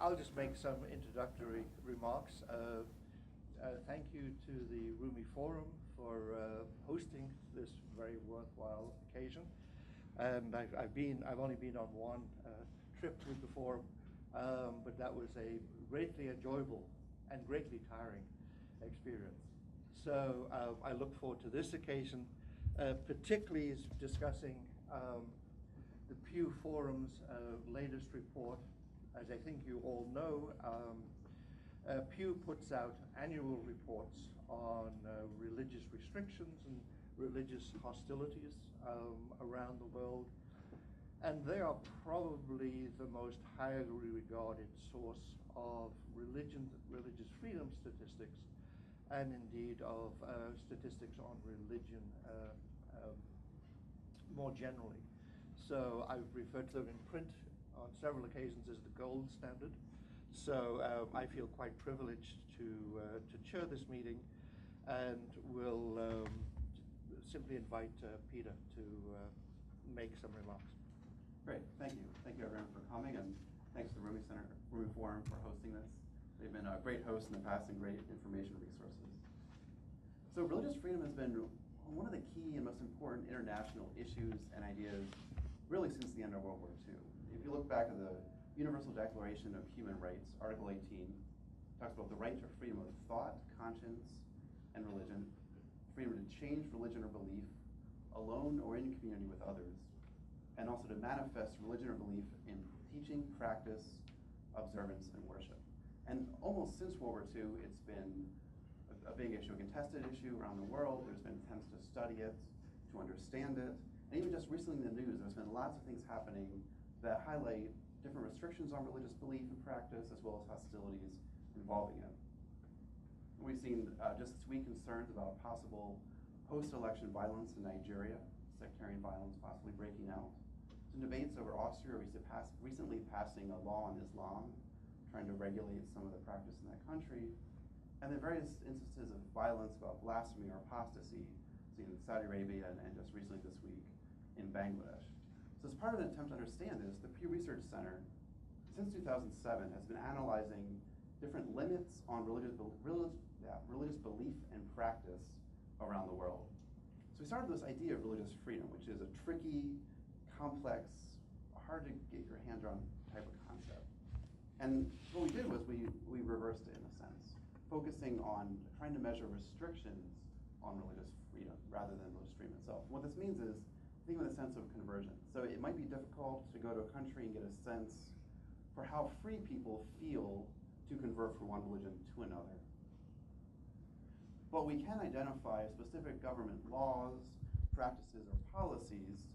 I'll just make some introductory remarks. Thank you to the Rumi Forum for hosting this very worthwhile occasion. And I've only been on one trip with the forum, but that was a greatly enjoyable and greatly tiring experience. So I look forward to this occasion, particularly discussing the Pew Forum's latest report. As I think you all know, Pew puts out annual reports on religious restrictions and religious hostilities around the world. And they are probably the most highly regarded source of religious freedom statistics, and indeed of statistics on religion more generally. So I've referred to them in print on several occasions as the gold standard. So I feel quite privileged to chair this meeting, and will simply invite Peter to make some remarks. Great, thank you. Thank you everyone for coming, and thanks to the Rumi Forum for hosting this. They've been a great host in the past and great information resources. So religious freedom has been one of the key and most important international issues and ideas really since the end of World War II. If you look back at the Universal Declaration of Human Rights, Article 18, talks about the right to freedom of thought, conscience, and religion, freedom to change religion or belief, alone or in community with others, and also to manifest religion or belief in teaching, practice, observance, and worship. And almost since World War II, it's been a big issue, a contested issue around the world. There's been attempts to study it, to understand it, and even just recently in the news, there's been lots of things happening that highlight different restrictions on religious belief and practice, as well as hostilities involving it. We've seen just this week concerns about possible post-election violence in Nigeria, sectarian violence possibly breaking out. Some debates over Austria recently passing a law on Islam, trying to regulate some of the practice in that country, and then various instances of violence about blasphemy or apostasy, seen in Saudi Arabia and just recently this week in Bangladesh. So as part of an attempt to understand this, the Pew Research Center, since 2007, has been analyzing different limits on religious belief and practice around the world. So we started this idea of religious freedom, which is a tricky, complex, hard to get your hands around type of concept. And what we did was we reversed it in a sense, focusing on trying to measure restrictions on religious freedom rather than religious freedom itself. And what this means is, think of the sense of conversion. So it might be difficult to go to a country and get a sense for how free people feel to convert from one religion to another. But we can identify specific government laws, practices, or policies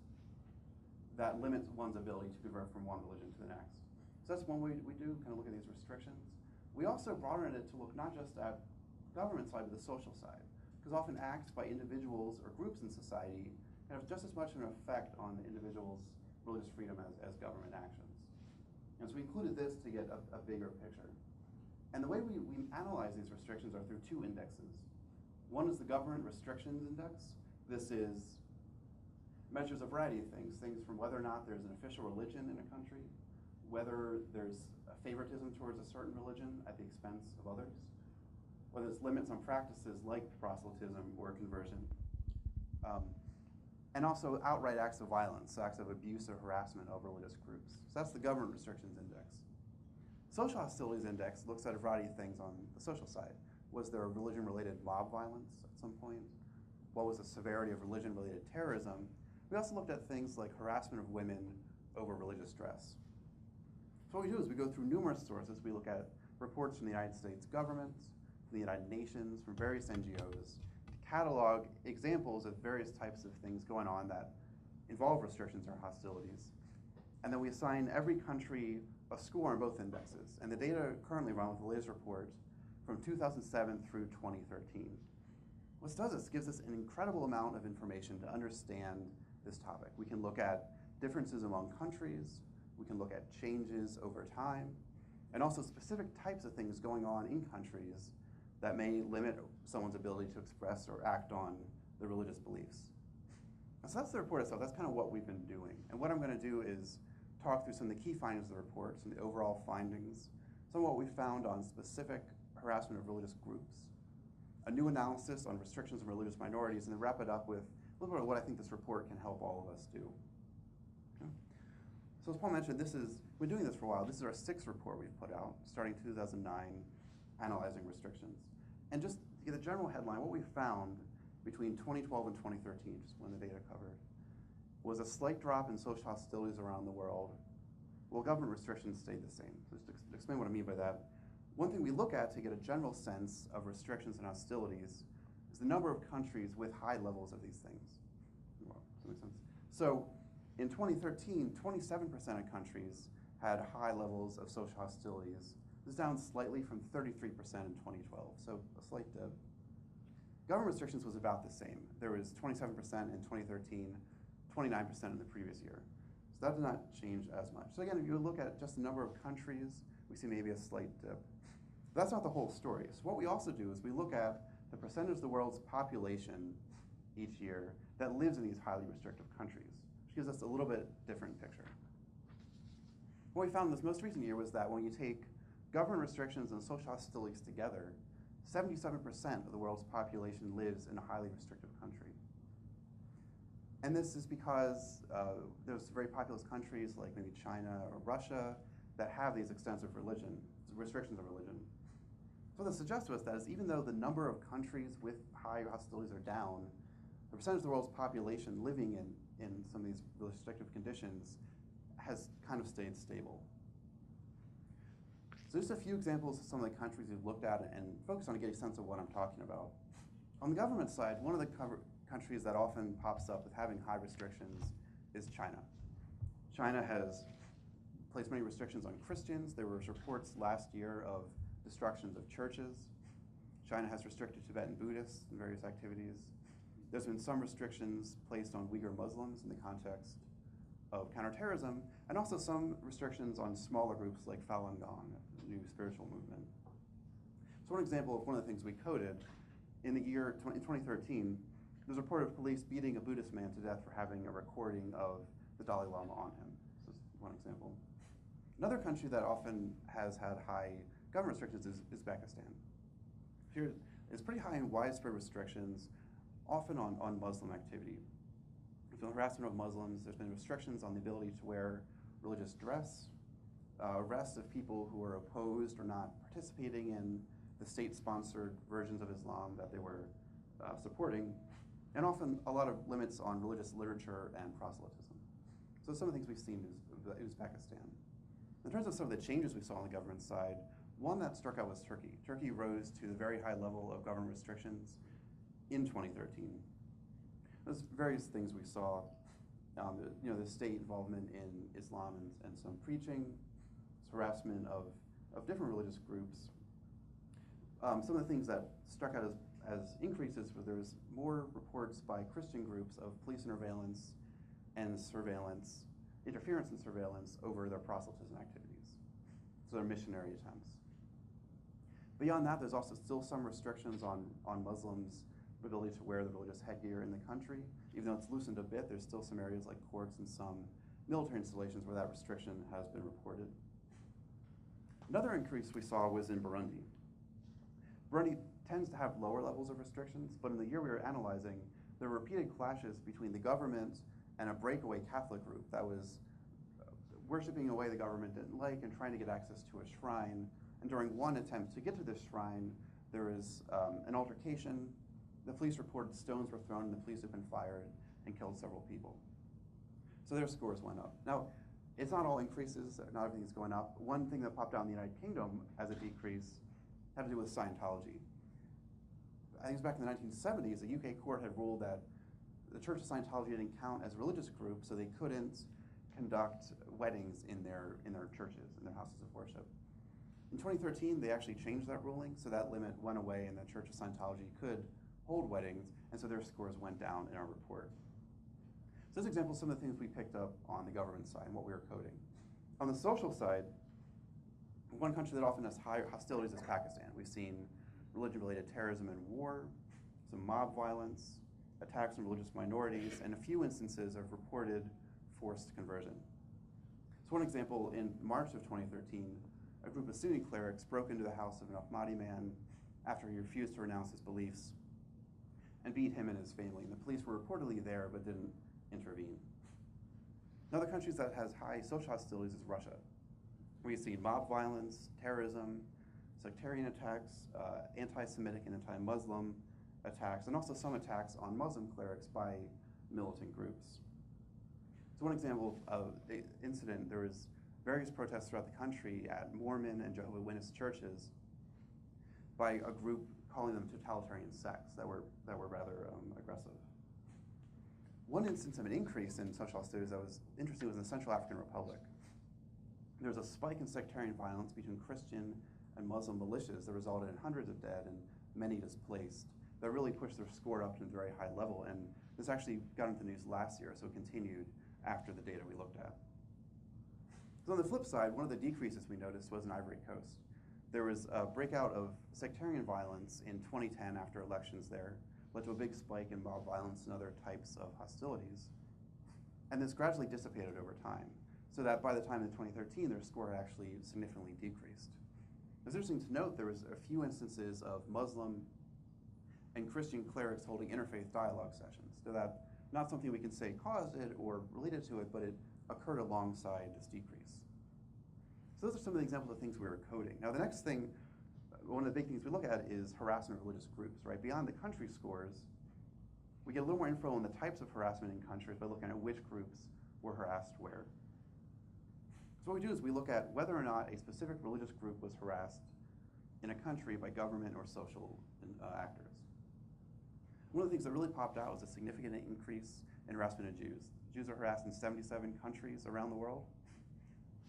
that limit one's ability to convert from one religion to the next. So that's one way we do, kind of look at these restrictions. We also broadened it to look not just at government side, but the social side, because often acts by individuals or groups in society have just as much an effect on individuals' religious freedom as government actions. And so we included this to get a bigger picture. And the way we analyze these restrictions are through two indexes. One is the Government Restrictions Index. This is measures a variety of things from whether or not there's an official religion in a country, whether there's a favoritism towards a certain religion at the expense of others, whether there's limits on practices like proselytism or conversion, and also outright acts of violence, acts of abuse or harassment of religious groups. So that's the Government Restrictions Index. Social Hostilities Index looks at a variety of things on the social side. Was there a religion-related mob violence at some point? What was the severity of religion-related terrorism? We also looked at things like harassment of women over religious dress. So what we do is we go through numerous sources. We look at reports from the United States government, from the United Nations, from various NGOs, to catalog examples of various types of things going on that involve restrictions or hostilities. And then we assign every country a score on both indexes. And the data currently run with the latest report from 2007 through 2013. What this does is gives us an incredible amount of information to understand this topic. We can look at differences among countries, we can look at changes over time, and also specific types of things going on in countries that may limit someone's ability to express or act on their religious beliefs. And so that's the report itself. That's kind of what we've been doing. And what I'm going to do is talk through some of the key findings of the report, some of the overall findings, some of what we found on specific harassment of religious groups, a new analysis on restrictions on religious minorities, and then wrap it up with a little bit of what I think this report can help all of us do. Okay. So as Paul mentioned, we're doing this for a while. This is our 6th report we've put out, starting 2009, analyzing restrictions. And just to get a general headline, what we found between 2012 and 2013, just when the data covered, was a slight drop in social hostilities around the world, while government restrictions stayed the same. So just to explain what I mean by that, one thing we look at to get a general sense of restrictions and hostilities is the number of countries with high levels of these things. Well, does that make sense? So in 2013, 27% of countries had high levels of social hostilities. This is down slightly from 33% in 2012, so a slight dip. Government restrictions was about the same. There was 27% in 2013, 29% in the previous year. So that did not change as much. So again, if you look at just the number of countries, we see maybe a slight dip. But that's not the whole story. So what we also do is we look at the percentage of the world's population each year that lives in these highly restrictive countries, which gives us a little bit different picture. What we found this most recent year was that when you take government restrictions and social hostilities together, 77% of the world's population lives in a highly restrictive country. And this is because there's very populous countries like maybe China or Russia that have these extensive restrictions of religion. So what this suggests to us that is even though the number of countries with high hostilities are down, the percentage of the world's population living in some of these restrictive conditions has kind of stayed stable. So just a few examples of some of the countries we've looked at and focused on to get a sense of what I'm talking about. On the government side, one of the countries that often pops up with having high restrictions is China. China has placed many restrictions on Christians. There were reports last year of destructions of churches. China has restricted Tibetan Buddhists in various activities. There's been some restrictions placed on Uyghur Muslims in the context of counterterrorism, and also some restrictions on smaller groups like Falun Gong, a new spiritual movement. So one example of one of the things we coded, in 2013, there's a report of police beating a Buddhist man to death for having a recording of the Dalai Lama on him. This is one example. Another country that often has had high government restrictions is Uzbekistan. Here, it's pretty high in widespread restrictions, often on Muslim activity. For the harassment of Muslims, there's been restrictions on the ability to wear religious dress, arrest of people who are opposed or not participating in the state-sponsored versions of Islam that they were supporting, and often a lot of limits on religious literature and proselytism. So some of the things we've seen is Uzbekistan. In terms of some of the changes we saw on the government side, one that struck out was Turkey. Turkey rose to the very high level of government restrictions in 2013. There's various things we saw, the state involvement in Islam and some preaching, harassment of different religious groups. Some of the things that struck out as increases were there was more reports by Christian groups of police surveillance and surveillance, interference in surveillance over their proselytism activities, so their missionary attempts. Beyond that, there's also still some restrictions on Muslims' ability to wear the religious headgear in the country. Even though it's loosened a bit, there's still some areas like courts and some military installations where that restriction has been reported. Another increase we saw was in Burundi. Burundi tends to have lower levels of restrictions, but in the year we were analyzing, there were repeated clashes between the government and a breakaway Catholic group that was worshiping in a way the government didn't like and trying to get access to a shrine. And during one attempt to get to this shrine, there was an altercation. The police reported stones were thrown and the police had been fired and killed several people. So their scores went up. Now, it's not all increases, not everything's going up. One thing that popped out in the United Kingdom as a decrease had to do with Scientology. I think it was back in the 1970s, a UK court had ruled that the Church of Scientology didn't count as a religious group, so they couldn't conduct weddings in their churches, in their houses of worship. In 2013, they actually changed that ruling, so that limit went away and the Church of Scientology could hold weddings, and so their scores went down in our report. So this example is some of the things we picked up on the government side and what we were coding. On the social side, one country that often has higher hostilities is Pakistan. We've seen religion-related terrorism and war, some mob violence, attacks on religious minorities, and a few instances of reported forced conversion. So one example, in March of 2013, a group of Sunni clerics broke into the house of an Ahmadi man after he refused to renounce his beliefs and beat him and his family. And the police were reportedly there but didn't intervene. Another country that has high social hostilities is Russia. We've seen mob violence, terrorism, sectarian attacks, anti-Semitic and anti-Muslim attacks, and also some attacks on Muslim clerics by militant groups. So one example of the incident, there was various protests throughout the country at Mormon and Jehovah's Witness churches by a group calling them totalitarian sects that were rather aggressive. One instance of an increase in social hostilities that was interesting was in the Central African Republic. There was a spike in sectarian violence between Christian and Muslim militias that resulted in hundreds of dead and many displaced that really pushed their score up to a very high level. And this actually got into the news last year, so it continued after the data we looked at. So on the flip side, one of the decreases we noticed was in Ivory Coast. There was a breakout of sectarian violence in 2010 after elections there, led to a big spike in mob violence and other types of hostilities. And this gradually dissipated over time, so that by the time in 2013, their score had actually significantly decreased. It's interesting to note there was a few instances of Muslim and Christian clerics holding interfaith dialogue sessions. So that not something we can say caused it or related to it, but it occurred alongside this decrease. So those are some of the examples of things we were coding. Now the next thing, one of the big things we look at is harassment of religious groups, right? Beyond the country scores, we get a little more info on the types of harassment in countries by looking at which groups were harassed where. So what we do is we look at whether or not a specific religious group was harassed in a country by government or social actors. One of the things that really popped out was a significant increase in harassment of Jews. Jews are harassed in 77 countries around the world,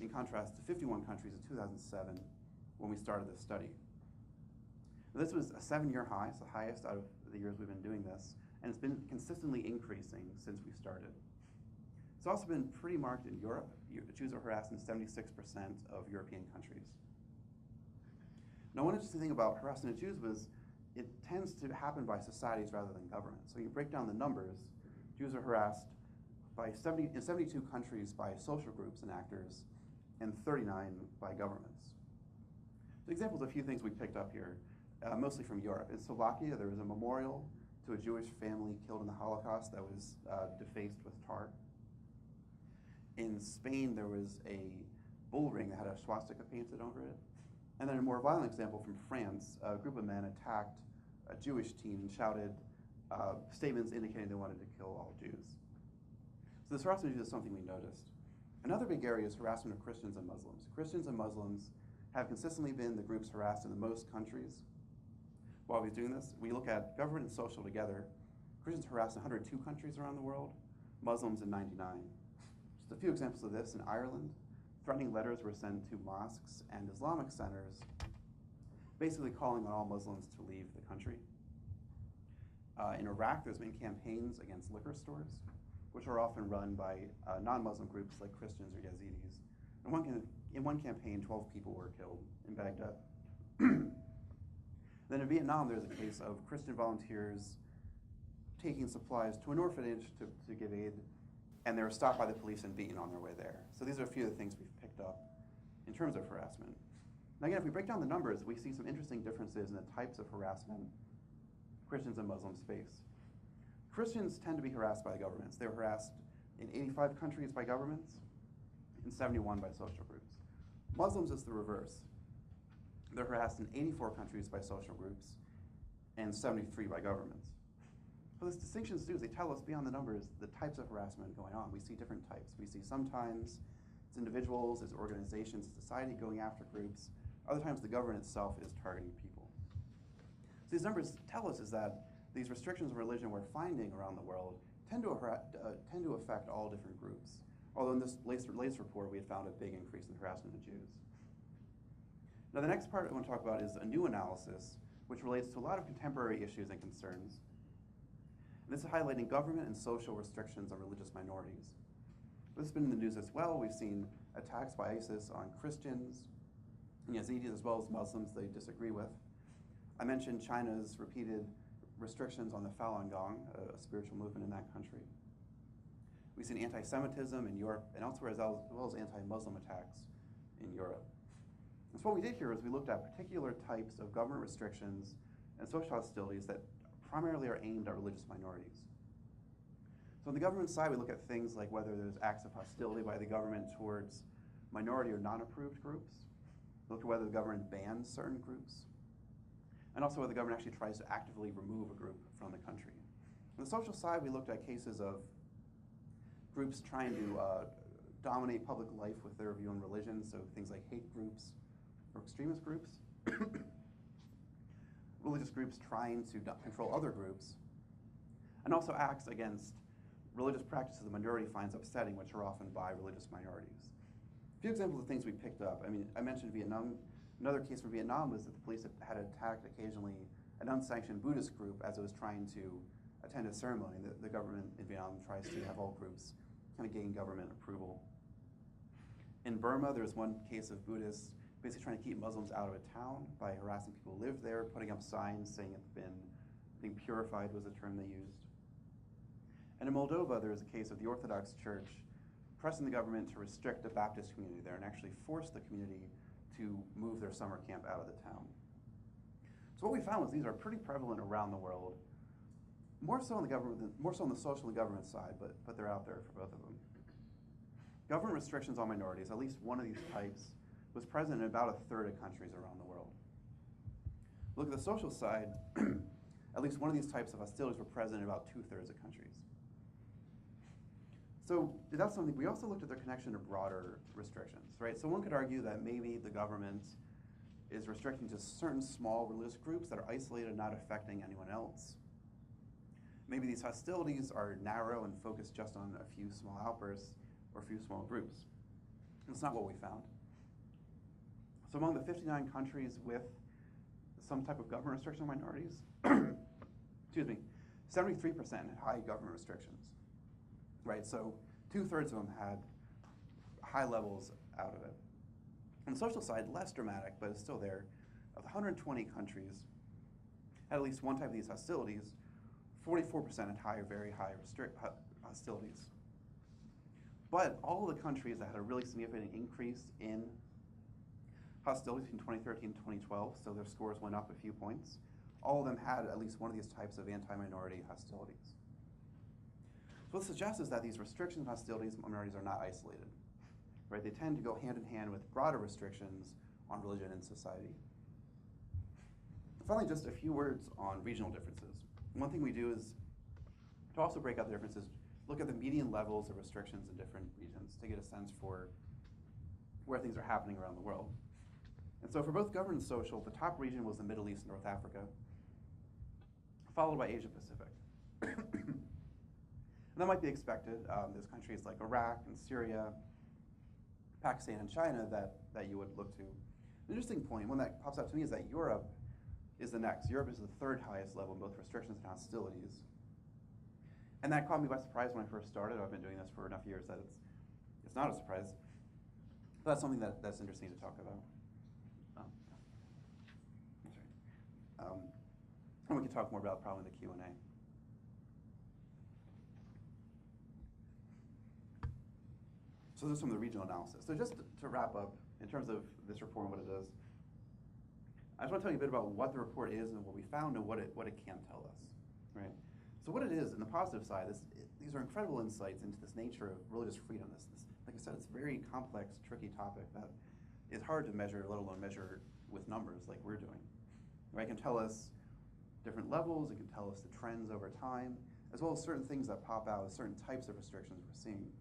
in contrast to 51 countries in 2007 when we started this study. Now, this was a 7-year high, it's the highest out of the years we've been doing this, and it's been consistently increasing since we started. It's also been pretty marked in Europe. Jews are harassed in 76% of European countries. Now, one interesting thing about harassment of Jews was it tends to happen by societies rather than governments. So you break down the numbers, Jews are harassed in 72 countries by social groups and actors, and 39 by governments. So examples of a few things we picked up here, mostly from Europe. In Slovakia, there was a memorial to a Jewish family killed in the Holocaust that was defaced with tar. In Spain, there was a bull ring that had a swastika painted over it. And then a more violent example from France, a group of men attacked a Jewish teen and shouted statements indicating they wanted to kill all Jews. So this harassment of Jews is something we noticed. Another big area is harassment of Christians and Muslims. Christians and Muslims have consistently been the groups harassed in the most countries. While we're doing this, we look at government and social together. Christians harassed in 102 countries around the world, Muslims in 99. Just a few examples of this. In Ireland, threatening letters were sent to mosques and Islamic centers, basically calling on all Muslims to leave the country. In Iraq, there's been campaigns against liquor stores, which are often run by non-Muslim groups like Christians or Yazidis. In one campaign, 12 people were killed in Baghdad. Then in Vietnam, there's a case of Christian volunteers taking supplies to an orphanage to give aid, and they were stopped by the police and beaten on their way there. So these are a few of the things we've picked up in terms of harassment. Now again, if we break down the numbers, we see some interesting differences in the types of harassment Christians and Muslims face. Christians tend to be harassed by governments. They were harassed in 85 countries by governments, and 71 by social groups. Muslims is the reverse. They're harassed in 84 countries by social groups, and 73 by governments. What this distinctions do is they tell us beyond the numbers the types of harassment going on. We see different types. We see sometimes it's individuals, it's organizations, it's society going after groups. Other times the government itself is targeting people. So these numbers tell us is that these restrictions of religion we're finding around the world tend to affect all different groups. Although in this latest report we had found a big increase in harassment of Jews. Now the next part I want to talk about is a new analysis which relates to a lot of contemporary issues and concerns. And this is highlighting government and social restrictions on religious minorities. This has been in the news as well. We've seen attacks by ISIS on Christians and Yazidis as well as Muslims they disagree with. I mentioned China's repeated restrictions on the Falun Gong, a spiritual movement in that country. We've seen anti-Semitism in Europe and elsewhere as well as anti-Muslim attacks in Europe. So what we did here is we looked at particular types of government restrictions and social hostilities that primarily are aimed at religious minorities. So on the government side, we look at things like whether there's acts of hostility by the government towards minority or non-approved groups. We look at whether the government bans certain groups, and also whether the government actually tries to actively remove a group from the country. On the social side, we looked at cases of groups trying to dominate public life with their view on religion, so things like hate groups or extremist groups. Religious groups trying to control other groups, and also acts against religious practices the minority finds upsetting, which are often by religious minorities. A few examples of things we picked up. I mean, I mentioned Vietnam. Another case from Vietnam was that the police had attacked occasionally an unsanctioned Buddhist group as it was trying to attend a ceremony. The government in Vietnam tries to have all groups kind of gain government approval. In Burma, there's one case of Buddhists basically trying to keep Muslims out of a town by harassing people who live there, putting up signs saying it's being purified was the term they used. And in Moldova, there's a case of the Orthodox Church pressing the government to restrict the Baptist community there and actually force the community to move their summer camp out of the town. So what we found was these are pretty prevalent around the world, more so on the social and government side, but they're out there for both of them. Government restrictions on minorities, at least one of these types, was present in about a third of countries around the world. Look at the social side, at least one of these types of hostilities were present in about 2/3 of countries. So that's something. We also looked at their connection to broader restrictions, right? So one could argue that maybe the government is restricting just certain small religious groups that are isolated and not affecting anyone else. Maybe these hostilities are narrow and focused just on a few small outbursts or a few small groups. That's not what we found. So among the 59 countries with some type of government restriction on minorities, 73% had high government restrictions, right? So 2/3 of them had high levels out of it. On the social side, less dramatic, but it's still there. Of the 120 countries had at least one type of these hostilities, 44% had high or very high hostilities. But all of the countries that had a really significant increase in hostilities between 2013 and 2012, so their scores went up a few points, all of them had at least one of these types of anti-minority hostilities. So what it suggests is that these restrictions and hostilities on minorities are not isolated, right? They tend to go hand in hand with broader restrictions on religion and society. Finally, just a few words on regional differences. One thing we do is to also break out the differences, look at the median levels of restrictions in different regions to get a sense for where things are happening around the world. And so for both government and social, the top region was the Middle East and North Africa, followed by Asia Pacific. And that might be expected. There's countries like Iraq and Syria, Pakistan and China that you would look to. An interesting point, one that pops out to me, is that Europe is the next. Europe is the third highest level in both restrictions and hostilities. And that caught me by surprise when I first started. I've been doing this for enough years that it's not a surprise. But that's something that's interesting to talk about. And we can talk more about probably in the Q&A. So there's some of the regional analysis. So just to wrap up, in terms of this report and what it does, I just want to tell you a bit about what the report is and what we found and what it can tell us, right? So what it is, in the positive side, these are incredible insights into this nature of religious freedom. Like I said, it's a very complex, tricky topic that is hard to measure, let alone measure with numbers like we're doing. Right? It can tell us different levels, it can tell us the trends over time, as well as certain things that pop out, certain types of restrictions we're seeing.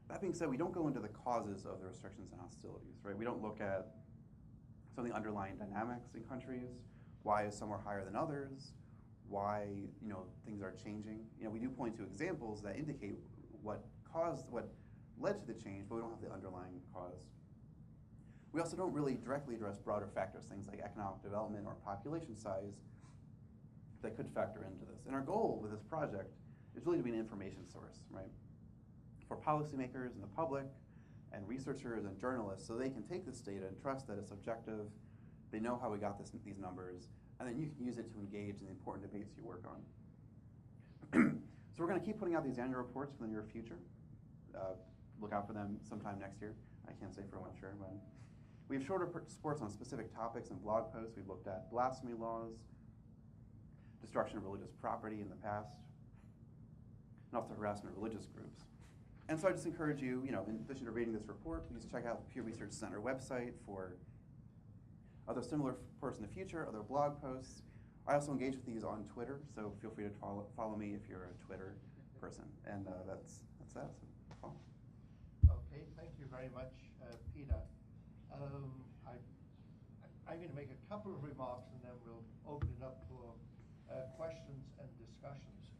That being said, we don't go into the causes of the restrictions and hostilities, right? We don't look at some of the underlying dynamics in countries, why is somewhere higher than others, why things are changing. We do point to examples that indicate what led to the change, but we don't have the underlying cause. We also don't really directly address broader factors, things like economic development or population size, that could factor into this. And our goal with this project is really to be an information source, right? For policymakers and the public and researchers and journalists, so they can take this data and trust that it's objective, they know how we got these numbers, and then you can use it to engage in the important debates you work on. So we're going to keep putting out these annual reports for the near future. Look out for them sometime next year. I can't say for one sure when We have shorter reports on specific topics and blog posts. We've looked at blasphemy laws, destruction of religious property in the past, and also harassment of religious groups. And so I just encourage you, in addition to reading this report, please check out the Pew Research Center website for other similar reports in the future, other blog posts. I also engage with these on Twitter, so feel free to follow me if you're a Twitter person. And that's that. So, Paul. Okay, thank you very much, Peter. I'm going to make a couple of remarks and then we'll open it up for questions and discussions.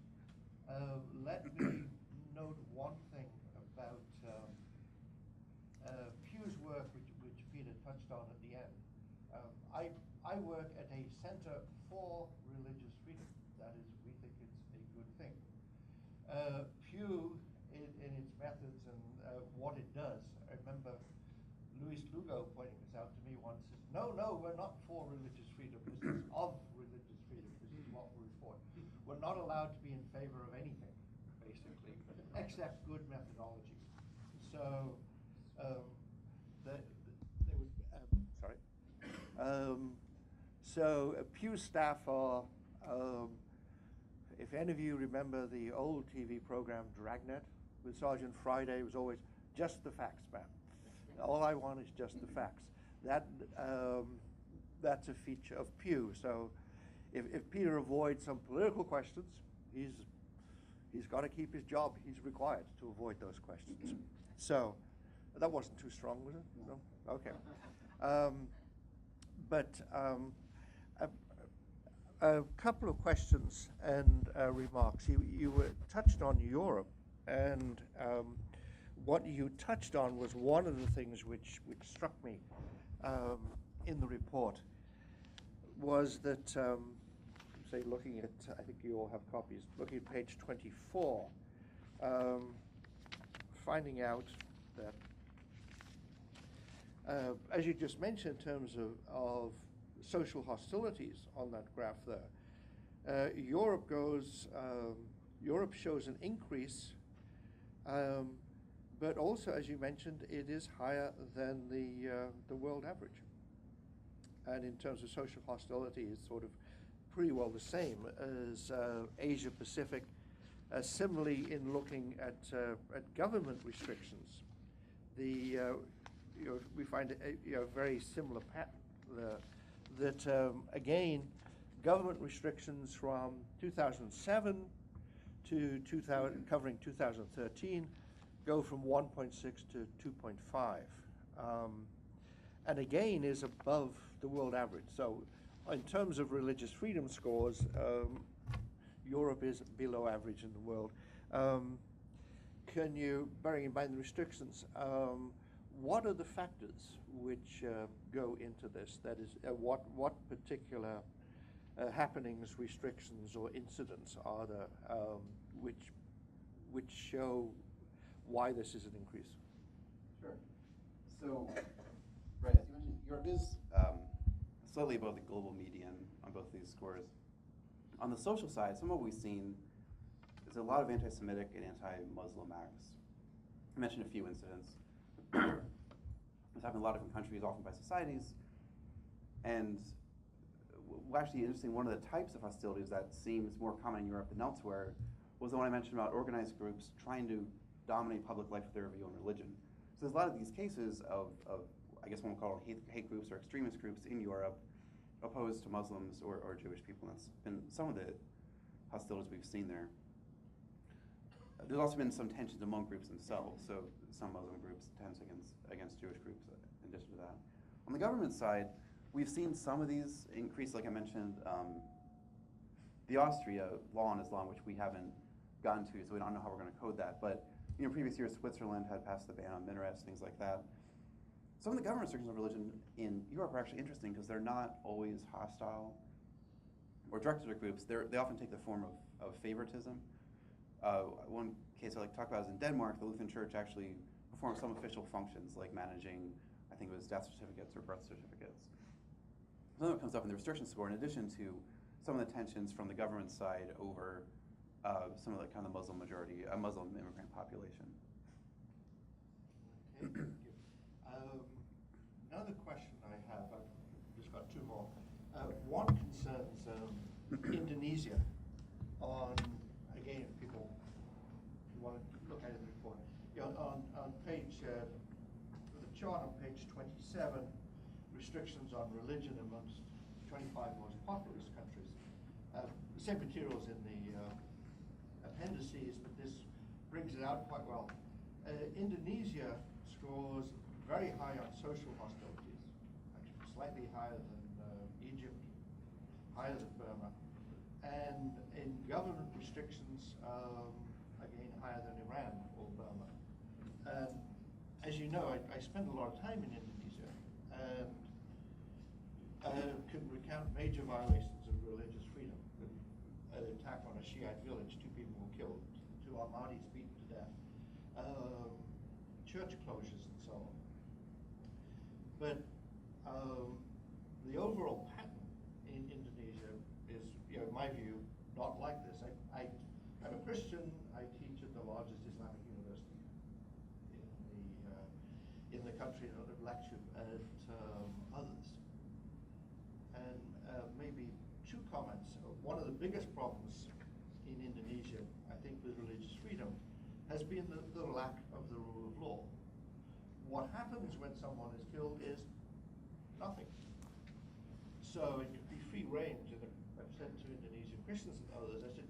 Let me note one thing about Pew's work, which Peter touched on at the end. I work at a center for religious freedom. That is, we think it's a good thing. Pew, in its methods and what it does, I remember Luis Lugo pointing this out to me once, says, no, we're not for religious freedom. This is of religious freedom. This is what we're for. We're not allowed to be in favor of anything, basically, except good methodology. So, So Pew staff are, if any of you remember the old TV program Dragnet with Sergeant Friday, it was always just the facts, man. All I want is just the facts. That's a feature of Pew. So if Peter avoids some political questions, he's got to keep his job. He's required to avoid those questions. So that wasn't too strong, was it? No? Okay. A couple of questions and remarks. You were touched on Europe, and what you touched on was one of the things which struck me in the report was that, say, looking at, I think you all have copies, looking at page 24, finding out that, as you just mentioned, in terms of social hostilities on that graph there, Europe shows an increase, but also, as you mentioned, it is higher than the world average. And in terms of social hostility, it's sort of pretty well the same as Asia Pacific. Similarly, in looking at government restrictions, we find a very similar pattern there. That again, government restrictions from 2007 to covering 2013 go from 1.6 to 2.5, and again is above the world average. So, in terms of religious freedom scores, Europe is below average in the world. Can you, bearing in mind the restrictions, what are the factors which go into this? That is, what particular happenings, restrictions, or incidents are there which show why this is an increase? Sure. So, right, as you mentioned, Europe is slightly above the global median on both these scores. On the social side, some of what we've seen is a lot of anti-Semitic and anti-Muslim acts. I mentioned a few incidents. It's happened in a lot of different countries, often by societies. And actually, interesting, one of the types of hostilities that seems more common in Europe than elsewhere was the one I mentioned about organized groups trying to dominate public life with their view on religion. So there's a lot of these cases of I guess one would call it hate groups or extremist groups in Europe opposed to Muslims or Jewish people. That's been some of the hostilities we've seen there. There's also been some tensions among groups themselves. So some Muslim groups tense against Jewish groups in addition to that. On the government side, we've seen some of these increase, like I mentioned, the Austria law on Islam, which we haven't gotten to, so we don't know how we're going to code that. But previous years, Switzerland had passed the ban on minarets, things like that. Some of the government restrictions on religion in Europe are actually interesting because they're not always hostile or directed at groups. They often take the form of favoritism. One case I like to talk about is in Denmark, the Lutheran Church actually performs some official functions like managing, I think it was death certificates or birth certificates. Some of it comes up in the restriction score in addition to some of the tensions from the government side over some of the kind of Muslim immigrant population. Okay, thank you. Another question I have, I've just got two more. One concerns Indonesia. Again, people who want to look at it in the report. On page, the chart on page 27, restrictions on religion amongst 25 most populous countries. The same materials in the appendices, but this brings it out quite well. Indonesia scores very high on social hostilities, actually slightly higher than Egypt, higher than Burma, and in government restrictions, again, higher than Iran or Burma. And as you know, I spent a lot of time in Indonesia, and can recount major violations of religious freedom. An attack on a Shiite village, 2 people were killed, 2 Ahmadis beaten to death, church closures and so on. But the overall pattern in Indonesia is, in my view, not like this. I'm a Christian. I teach at the largest Islamic university in the country, and I've lectured at others. And maybe 2 comments. One of the biggest problems in Indonesia, I think, with religious freedom has been the lack of the rule of law. What happens when someone is killed is nothing. So it could be free range, and I've said to Indonesian Christians and others, I said,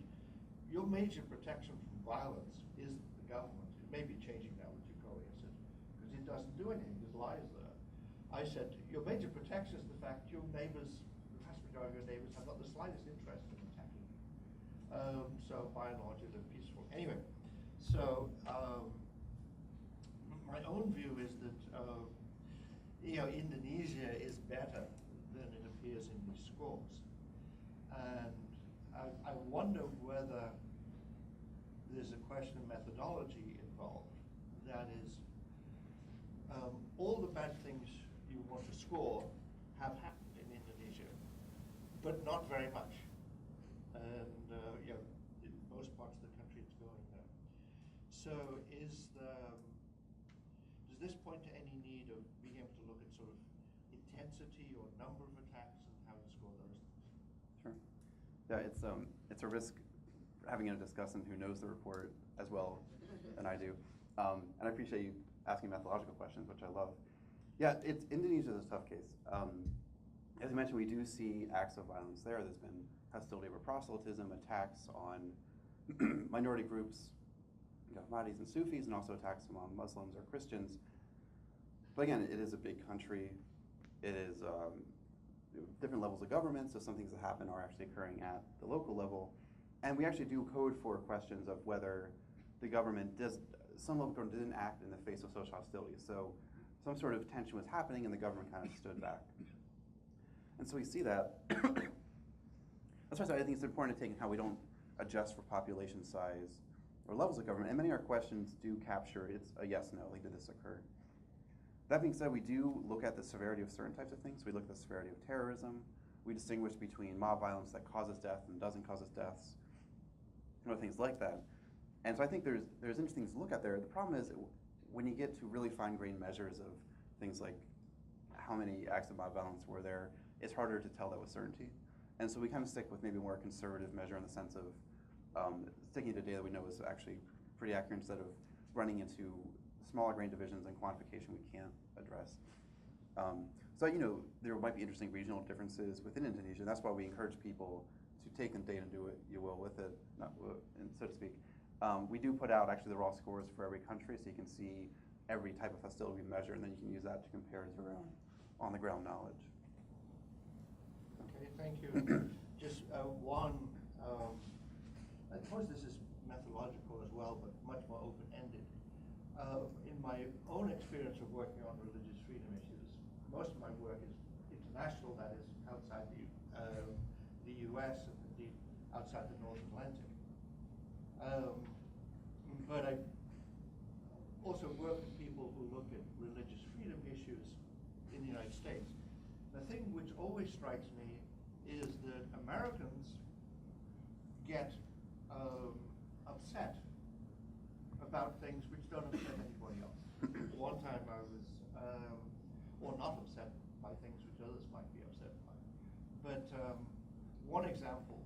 your major protection from violence is the government. It may be changing now with Jokowi, I said, because it doesn't do anything, there's lies there. I said, your major protection is the fact your neighbors, the vast majority of your neighbors, have not the slightest interest in attacking you. So by and large, you live peaceful. Anyway, so my own view is that Indonesia is better than it appears in these scores, and I wonder whether there's a question of methodology involved. That is, all the bad things you want to score have happened in Indonesia, but not very much. And in most parts of the country, it's going there. So, does this point to any need of being able to look at sort of intensity or number of attacks and how to score those things? Sure. Yeah, it's a risk having a discussant who knows the report as well than I do, and I appreciate you asking methodological questions, which I love. Yeah, Indonesia is a tough case. As I mentioned, we do see acts of violence there. There's been hostility over proselytism, attacks on minority groups, Ahmadis and Sufis, and also attacks among Muslims or Christians. But again, it is a big country. It is different levels of government, so some things that happen are actually occurring at the local level. And we actually do code for questions of whether the government some local government didn't act in the face of social hostility. So some sort of tension was happening and the government kind of stood back. And so we see that. That's why I think it's important to take how we don't adjust for population size or levels of government. And many of our questions do capture, it's a yes, no, like did this occur? That being said, we do look at the severity of certain types of things. We look at the severity of terrorism. We distinguish between mob violence that causes death and doesn't cause deaths, things like that. And so I think there's interesting things to look at there. The problem is when you get to really fine-grained measures of things like how many acts of mob violence were there, it's harder to tell that with certainty. And so we kind of stick with maybe a more conservative measure in the sense of sticking to data we know is actually pretty accurate instead of running into smaller grain divisions and quantification we can't address. So there might be interesting regional differences within Indonesia. That's why we encourage people to take the data and do what you will with it, so to speak. We do put out actually the raw scores for every country, so you can see every type of hostility we measure, and then you can use that to compare to your own on-the-ground knowledge. Okay, thank you. Just one, I suppose this is methodological as well, but much more open-ended. In my own experience of working on religious freedom issues, most of my work is international, that is outside the US and indeed outside the North Atlantic. But I also work with people who look at religious freedom issues in the United States. The thing which always strikes me is that Americans get upset about things which don't upset anybody else. One time I was, or not upset, one example,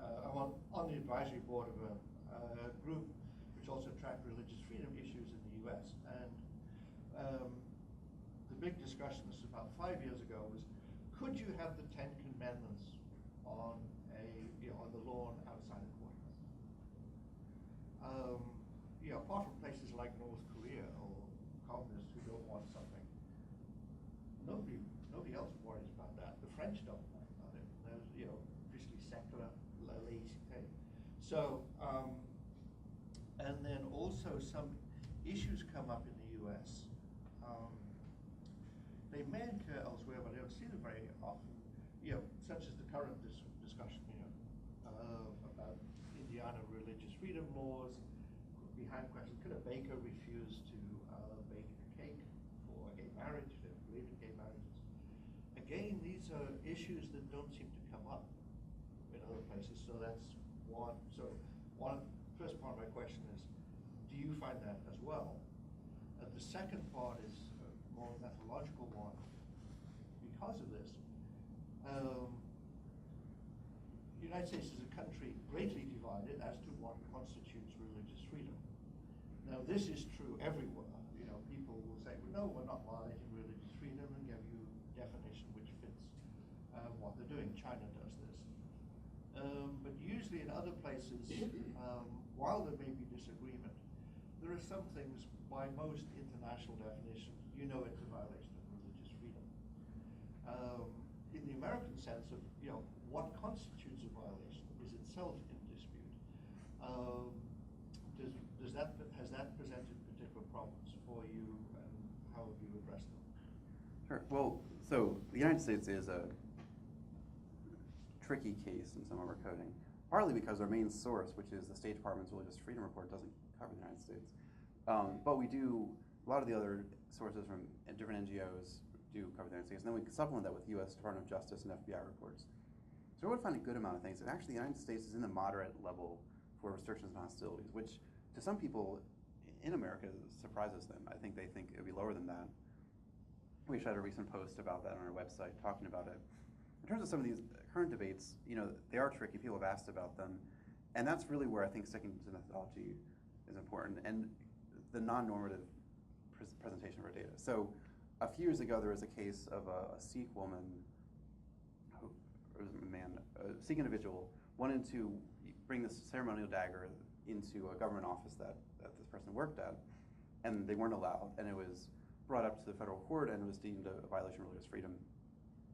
I'm on the advisory board of a group which also track religious freedom issues in the US. And the big discussion, this was about 5 years ago, was could you have the 10 Commandments on on the lawn outside the courthouse? Apart from places like North Korea or communists who don't want something, nobody else worries about that. The French don't worry about it. There's officially secular, laissez-faire. So, and then also some issues come up in the U.S. They may occur elsewhere, but I don't see them very often. Such as the current discussion about Indiana religious freedom laws. Behind question, could a baker refuse to bake a cake for a gay marriage? They believe in gay marriages. Again, these are issues that don't seem to come up in other places. So that's one. So first part of my question is, do you find that as well? The second part is a more methodological one. Because of this, the United States is a country greatly divided as to what constitutes religious freedom. Now, this is true everywhere. People will say, well, no, we're not violating religious freedom, and give you a definition which fits what they're doing. China does this. But usually in other places, while there may be disagreement, there are some things, by most international definitions, it's a violation of religious freedom. In the American sense of, what constitutes a violation is itself in dispute. Has that presented particular problems for you, and how have you addressed them? Sure. Well, so the United States is a tricky case in some of our coding, partly because our main source, which is the State Department's Religious Freedom Report, doesn't cover the United States. But we do, a lot of the other sources from different NGOs do cover the United States, and then we supplement that with U.S. Department of Justice and FBI reports. So we would find a good amount of things, and actually the United States is in the moderate level for restrictions and hostilities, which to some people in America surprises them. I think they think it would be lower than that. We had a recent post about that on our website, talking about it. In terms of some of these current debates, they are tricky. People have asked about them, and that's really where I think sticking to methodology is important, and the non-normative presentation of our data. So a few years ago, there was a case of a Sikh woman, a Sikh individual, wanted to bring this ceremonial dagger into a government office that this person worked at, and they weren't allowed, and it was brought up to the federal court and was deemed a violation of religious freedom.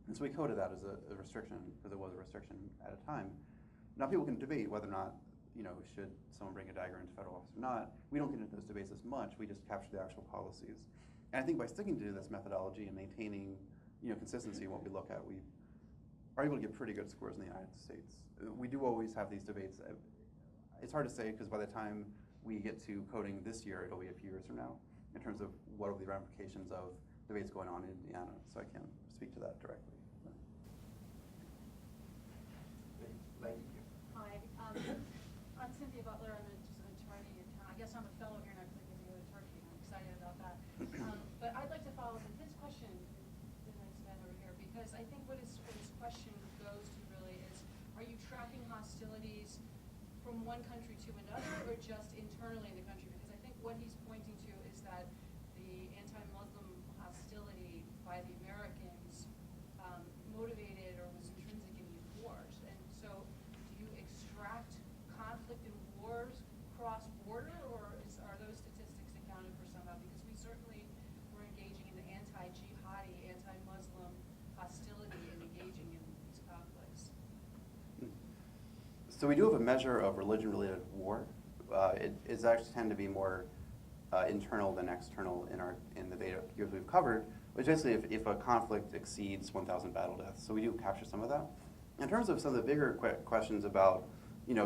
And so we coded that as a restriction, because it was a restriction at a time. Now people can debate whether or not, should someone bring a dagger into federal office or not. We don't get into those debates as much, we just capture the actual policies. And I think by sticking to this methodology and maintaining, consistency in what we look at, we are able to get pretty good scores in the United States. We do always have these debates. It's hard to say, because by the time we get to coding this year, it'll be a few years from now, in terms of what will be the ramifications of debates going on in Indiana, so I can't speak to that directly. Thank you. Hi, I'm Cynthia Butler. I'm just an attorney in town. I guess I'm a fellow here, and I'm thinking of Turkey. I'm excited about that. But I'd like to follow up with this question, the next man over here, because I think what his question goes to really is, are you tracking hostilities from one country to another, or just internally in the country? Because I think what he's pointing to is that the anti-Muslim hostility by the Americans motivated or was intrinsic in these wars. And so do you extract conflict and wars cross-border, or are those statistics accounted for somehow? Because we certainly were engaging in the anti-jihadi, anti-Muslim hostility and engaging in these conflicts. So we do have a measure of religion-related war. It's actually tend to be more internal than external in the data years we've covered, which basically if a conflict exceeds 1,000 battle deaths. So we do capture some of that. In terms of some of the bigger questions about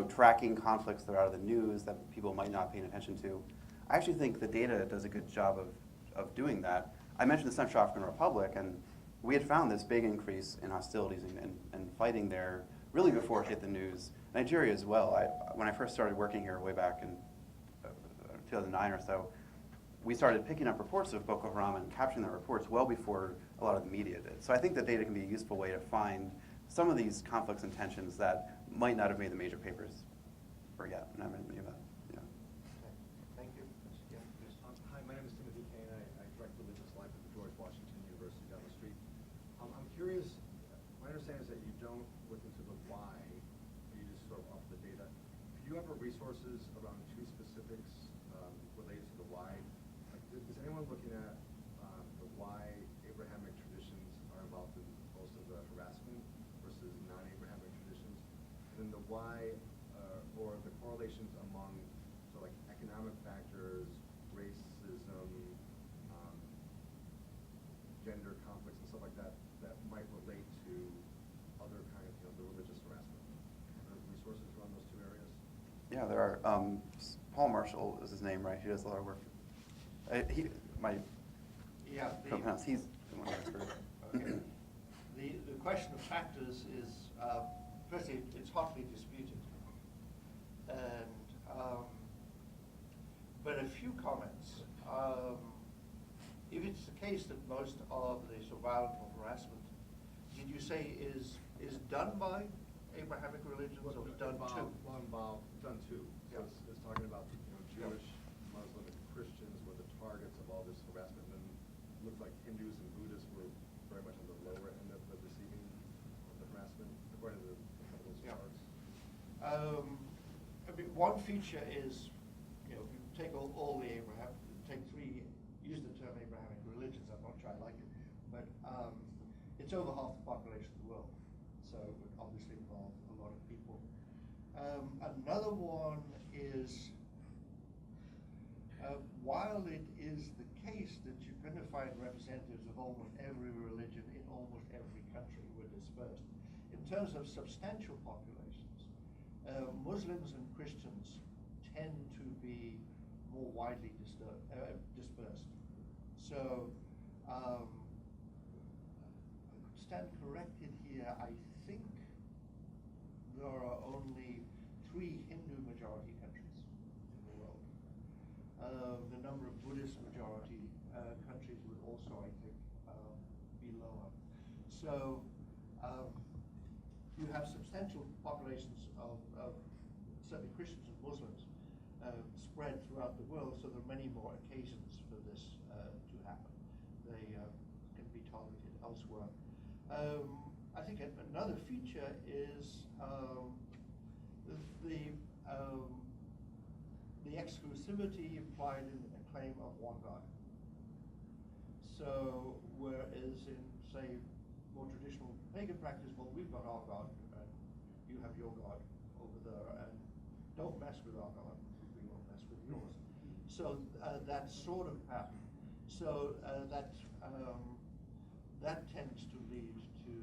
tracking conflicts that are out of the news that people might not pay attention to, I actually think the data does a good job of doing that. I mentioned the Central African Republic, and we had found this big increase in hostilities and fighting there really before it hit the news. Nigeria as well. When I first started working here way back in 2009 or so, we started picking up reports of Boko Haram and capturing the reports well before a lot of the media did. So I think the data can be a useful way to find some of these conflicts and tensions that might not have made the major papers or yet, not made any of that. Yeah. Okay. Thank you. Yeah, please. Hi, my name is Timothy Kane. I direct religious life at the George Washington University down the street. I'm curious, my understanding is that you don't look into the why, you just sort of offer the data. Do you have resources around two specifics related to the why? Like, is anyone looking at the why Abrahamic traditions are involved in most of the harassment versus non-Abrahamic traditions? And then the why or the correlations among so like economic factors, racism, gender conflicts and stuff like that that might relate to other kind of, the religious harassment. Are there resources around those two areas? Yeah, there are. Paul Marshall is his name, right? He does a lot of work. Yeah. He's the one that's expert. Okay. The question of factors is, firstly, it's hotly disputed. And, but a few comments. If it's the case that most of the violent or harassment, did you say is done by Abrahamic religions or is done to? Done to. So Yeah. it's talking about Jewish, Muslim, and Christians were the targets of all this harassment. And it looked like Hindus and Buddhists were very much on the lower end of the receiving of the harassment, according to some of those charts. I mean, one feature is, if you take all the take three, use the term Abrahamic religions, I'm not sure I like it, but it's over half the population of the world, so it would obviously involve a lot of people. Another one is, while it is the case that you're going to find representatives of almost every religion in almost every country were dispersed, in terms of substantial populations, Muslims and Christians tend to be more widely dispersed. So, I could stand corrected here. I think there are only 3 Hindu majority countries in the world. The number of Buddhist majority countries would also, I think, be lower. So, you have substantial populations of certainly Christians and Muslims spread throughout the world, so there are many more occasions for this to happen. They can be targeted elsewhere. I think another feature is the exclusivity implied in a claim of one God. So, whereas in, say, more traditional pagan practice, well, we've got our God, and you have your God over there, and don't mess with our God, we won't mess with yours. So that sort of pattern. So that tends to lead to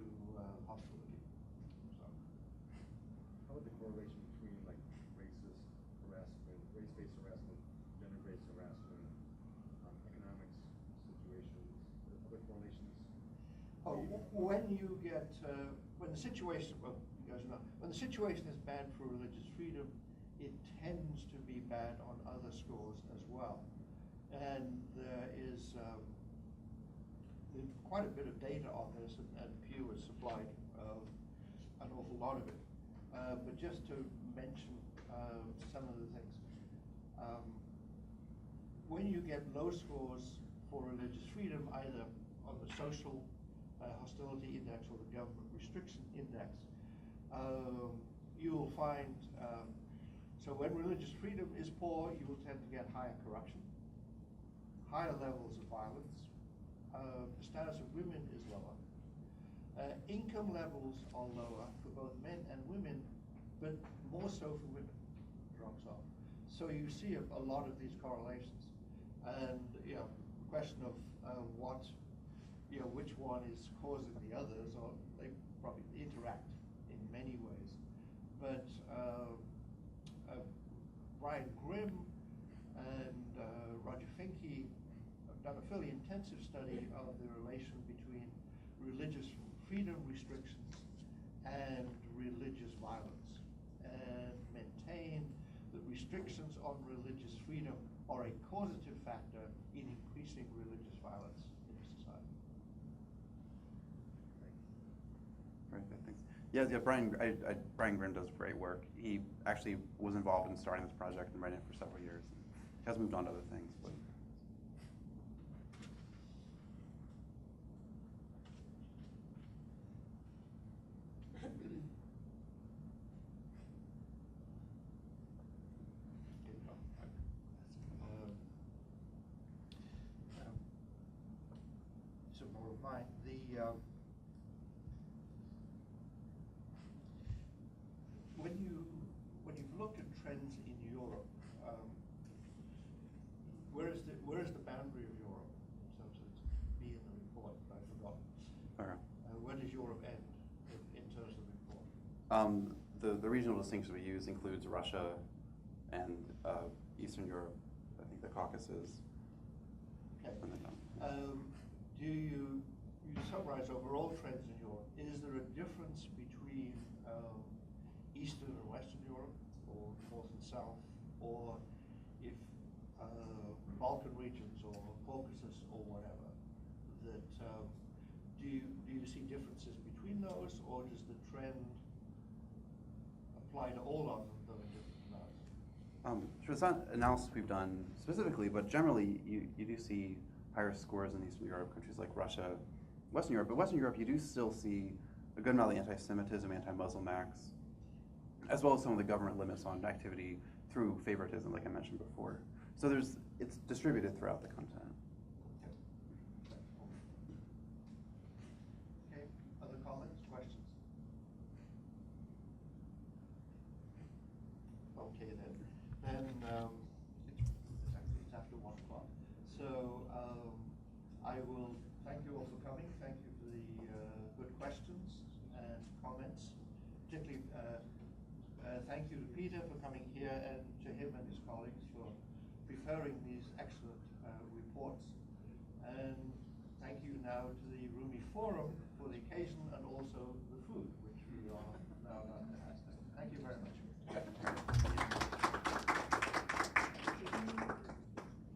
hostility. So. How about the correlation between like racist harassment, race-based harassment, gender-based harassment, economics situations, other correlations? When you get when the situation, well, you guys know, when the situation is bad for religious freedom, it tends to be bad on other scores as well. And there is quite a bit of data on this, and Pew has supplied an awful lot of it. But just to mention some of the things, when you get low scores for religious freedom, either on the social hostility index or the government restriction index, you will find, so when religious freedom is poor, you will tend to get higher corruption, higher levels of violence, the status of women is lower, income levels are lower for both men and women, but more so for women, drops off. So you see a lot of these correlations. And the question of which one is causing the others, or they probably interact in many ways. But Brian Grimm and Roger Finke have done a fairly intensive study of the relation between religious freedom restrictions and religious violence, and maintain that restrictions on religious freedom are a causative factor in increasing religious violence in a society. Right, thanks. Yeah, Brian Grin does great work. He actually was involved in starting this project and running it for several years. He has moved on to other things, but. Some more of mine. When you've looked at trends in Europe, where is the boundary of Europe? So it's be in the report, but I've forgotten. Okay. Where does Europe end in terms of the report? The regional distinctions we use includes Russia and Eastern Europe, I think the Caucasus. Okay. And then, Do you summarize overall trends in Europe? Is there a difference between Eastern and Western Europe, or North and South, or if Balkan regions or Caucasus or whatever? That do you see differences between those, or does the trend apply to all of them, though in different amounts? Sure, it's not analysis we've done specifically, but generally you do see higher scores in Eastern Europe, countries like Russia, Western Europe. But Western Europe, you do still see a good amount of anti-Semitism, anti-Muslim acts, as well as some of the government limits on activity through favoritism, like I mentioned before. So it's distributed throughout the content. Okay, other comments, questions? Okay then. It's after 1 o'clock. So I will thank you all for coming. Thank you for the good questions and comments. Particularly thank you to Peter for coming here, and to him and his colleagues for preparing these excellent reports. And thank you now to the Rumi Forum for the occasion and also the food, which we are